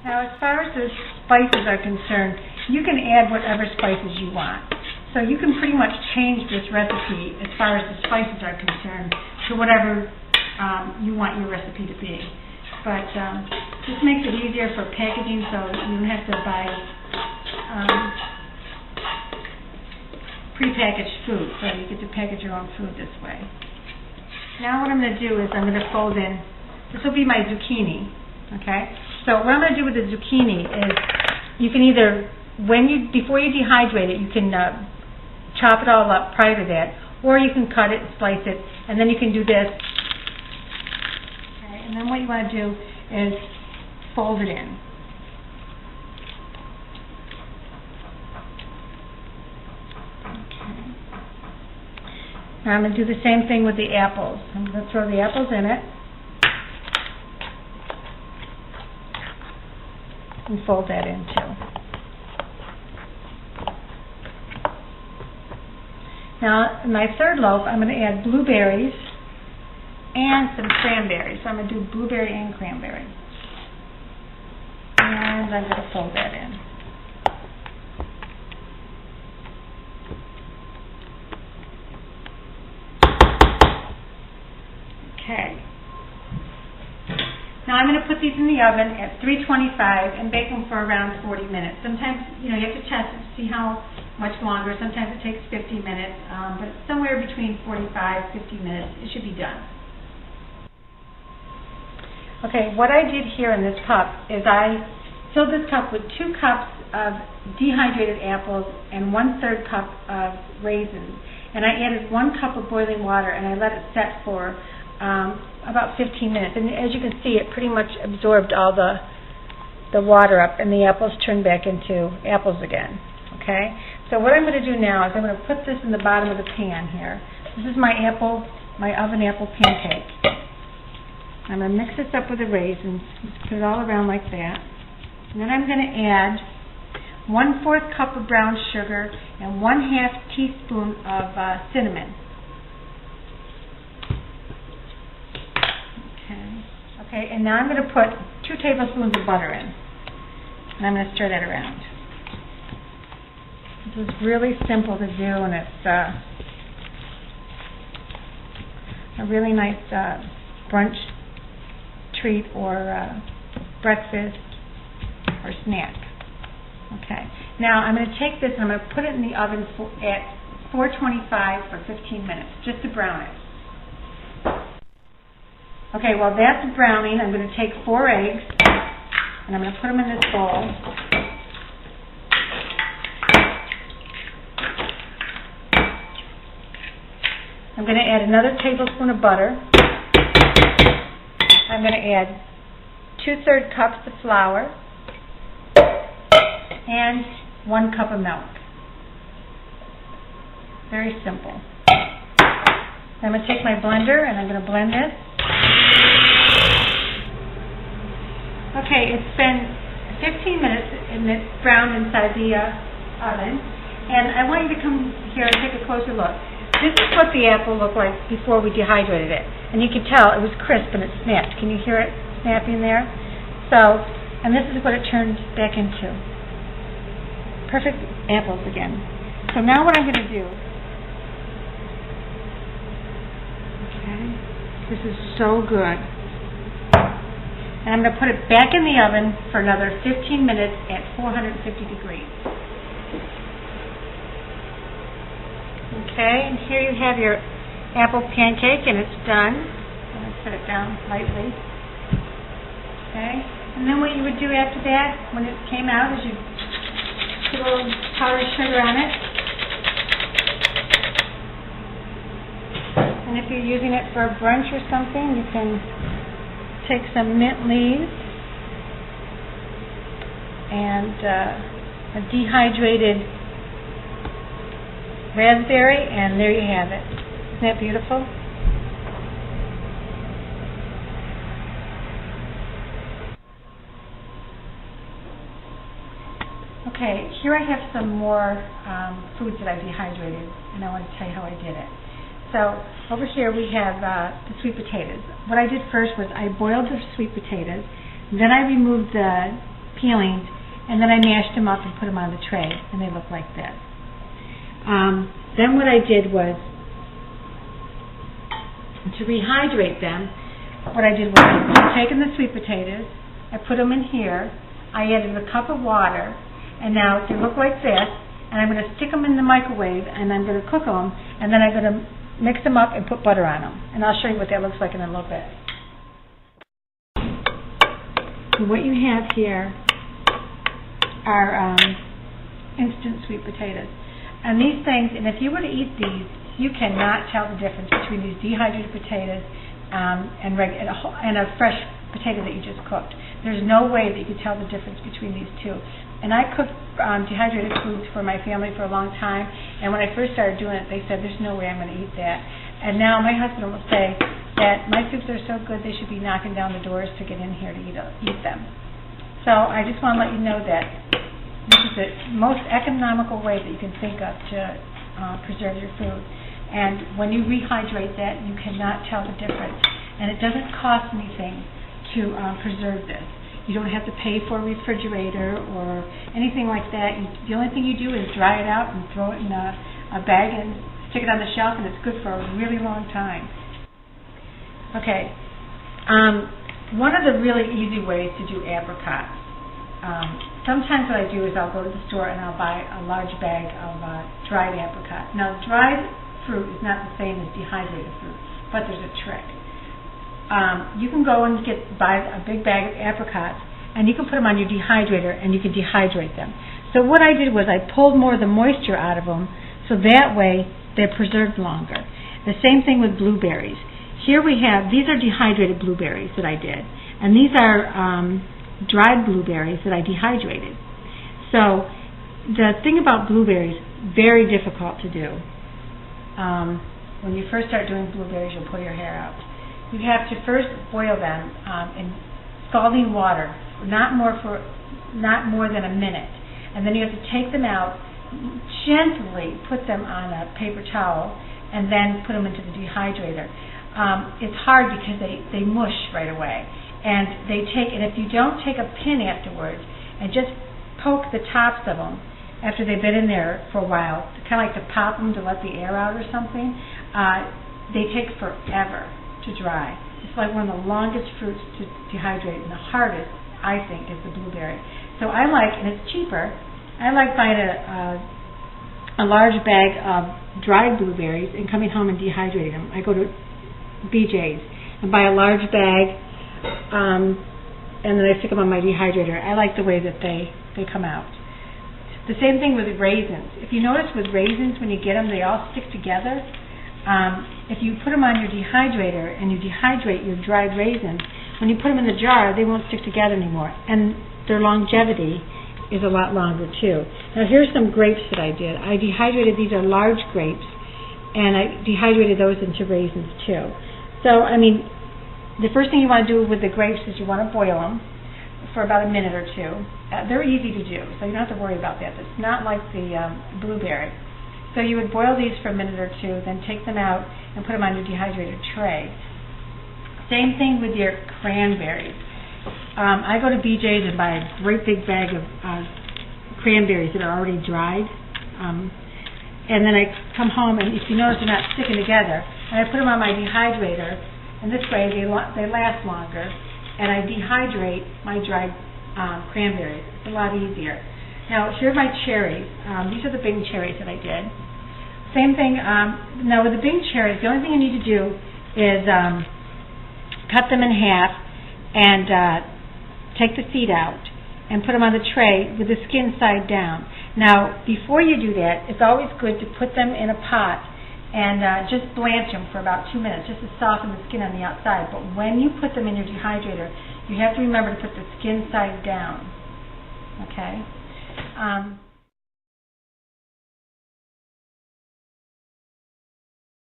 Now, as far as the spices are concerned, you can add whatever spices you want. So you can pretty much change this recipe as far as the spices are concerned to whatever you want your recipe to be. But this makes it easier for packaging, so you don't have to buy prepackaged food. So you get to package your own food this way. Now what I'm going to do is I'm going to fold in, this will be my zucchini, okay? So what I'm going to do with the zucchini is you can either, before you dehydrate it, you can chop it all up prior to that, or you can cut it, slice it, and then you can do this. Okay, and then what you want to do is fold it in. Now I'm going to do the same thing with the apples. I'm going to throw the apples in it and fold that in too. Now in my third loaf I'm going to add blueberries and some cranberries. So I'm going to do blueberry and cranberry. And I'm going to fold that in. Okay. Now I'm going to put these in the oven at 325 and bake them for around 40 minutes. Sometimes, you have to test it to see how much longer. Sometimes it takes 50 minutes, but somewhere between 45, 50 minutes, it should be done. Okay, what I did here in this cup is I filled this cup with 2 cups of dehydrated apples and 1/3 cup of raisins. And I added 1 cup of boiling water and I let it set for about 15 minutes. And as you can see, it pretty much absorbed all the water up and the apples turned back into apples again. Okay? So what I'm going to do now is I'm going to put this in the bottom of the pan here. This is my oven apple pancake. I'm going to mix this up with the raisins. Just put it all around like that. And then I'm going to add 1/4 cup of brown sugar and 1/2 teaspoon of cinnamon. Okay, and now I'm going to put 2 tablespoons of butter in. And I'm going to stir that around. This is really simple to do, and it's a really nice brunch treat or breakfast or snack. Okay, now I'm going to take this and I'm going to put it in the oven at 425 for 15 minutes, just to brown it. Okay, while that's browning, I'm going to take 4 eggs and I'm going to put them in this bowl. I'm going to add another tablespoon of butter. I'm going to add 2/3 cups of flour and 1 cup of milk. Very simple. I'm going to take my blender and I'm going to blend this. Okay, it's been 15 minutes and it's browned inside the oven. And I want you to come here and take a closer look. This is what the apple looked like before we dehydrated it. And you can tell it was crisp and it snapped. Can you hear it snapping there? So, and this is what it turned back into. Perfect apples again. So now what I'm going to do, okay, this is so good. And I'm going to put it back in the oven for another 15 minutes at 450 degrees. Okay, and here you have your apple pancake, and it's done. I'm going to set it down lightly. Okay, and then what you would do after that, when it came out, is you put a little powdered sugar on it. And if you're using it for a brunch or something, you can take some mint leaves and a dehydrated raspberry, and there you have it. Isn't that beautiful? Okay, here I have some more foods that I dehydrated, and I want to tell you how I did it. So over here we have the sweet potatoes. What I did first was I boiled the sweet potatoes, then I removed the peelings, and then I mashed them up and put them on the tray, and they look like this. Then what I did was, to rehydrate them, what I did was I've taken the sweet potatoes, I put them in here, I added a cup of water, and now they look like this, and I'm going to stick them in the microwave, and I'm going to cook them, and then I'm going to mix them up and put butter on them. And I'll show you what that looks like in a little bit. And what you have here are instant sweet potatoes. And these things, and if you were to eat these, you cannot tell the difference between these dehydrated potatoes and a fresh potato that you just cooked. There's no way that you could tell the difference between these two. And I cooked dehydrated foods for my family for a long time, and when I first started doing it, they said, there's no way I'm going to eat that. And now my husband will say that my soups are so good they should be knocking down the doors to get in here to eat them. So I just want to let you know that this is the most economical way that you can think of to preserve your food. And when you rehydrate that, you cannot tell the difference. And it doesn't cost anything to preserve this. You don't have to pay for a refrigerator or anything like that. The only thing you do is dry it out and throw it in a bag and stick it on the shelf, and it's good for a really long time. Okay. One of the really easy ways to do apricots. Sometimes what I do is I'll go to the store and I'll buy a large bag of dried apricot. Now, dried fruit is not the same as dehydrated fruit, but there's a trick. You can go and buy a big bag of apricots, and you can put them on your dehydrator, and you can dehydrate them. So what I did was I pulled more of the moisture out of them, so that way they're preserved longer. The same thing with blueberries. Here we have, these are dehydrated blueberries that I did, and these are dried blueberries that I dehydrated. So the thing about blueberries, very difficult to do. When you first start doing blueberries, you'll pull your hair out. You have to first boil them in scalding water, not more than a minute, and then you have to take them out, gently put them on a paper towel, and then put them into the dehydrator. It's hard because they mush right away, and if you don't take a pin afterwards and just poke the tops of them after they've been in there for a while, kind of like to pop them to let the air out or something, they take forever to dry. It's like one of the longest fruits to dehydrate, and the hardest, I think, is the blueberry. So I like, and it's cheaper, I like buying a large bag of dried blueberries and coming home and dehydrating them. I go to BJ's and buy a large bag, and then I stick them on my dehydrator. I like the way that they come out. The same thing with raisins. If you notice with raisins, when you get them, they all stick together. If you put them on your dehydrator and you dehydrate your dried raisins, when you put them in the jar, they won't stick together anymore, and their longevity is a lot longer too. Now here's some grapes that I did. I dehydrated, these are large grapes, and I dehydrated those into raisins too. So, I mean, the first thing you want to do with the grapes is you want to boil them for about a minute or two. They're easy to do, so you don't have to worry about that. It's not like the blueberry. So you would boil these for a minute or two, then take them out and put them on your dehydrated tray. Same thing with your cranberries. I go to BJ's and buy a great big bag of cranberries that are already dried. And then I come home, and if you notice they're not sticking together, and I put them on my dehydrator, and this way they last longer, and I dehydrate my dried cranberries. It's a lot easier. Now, here are my cherries. These are the Bing cherries that I did. Same thing, now with the Bing cherries, the only thing you need to do is cut them in half and take the seed out and put them on the tray with the skin side down. Now, before you do that, it's always good to put them in a pot and just blanch them for about 2 minutes, just to soften the skin on the outside. But when you put them in your dehydrator, you have to remember to put the skin side down. Okay?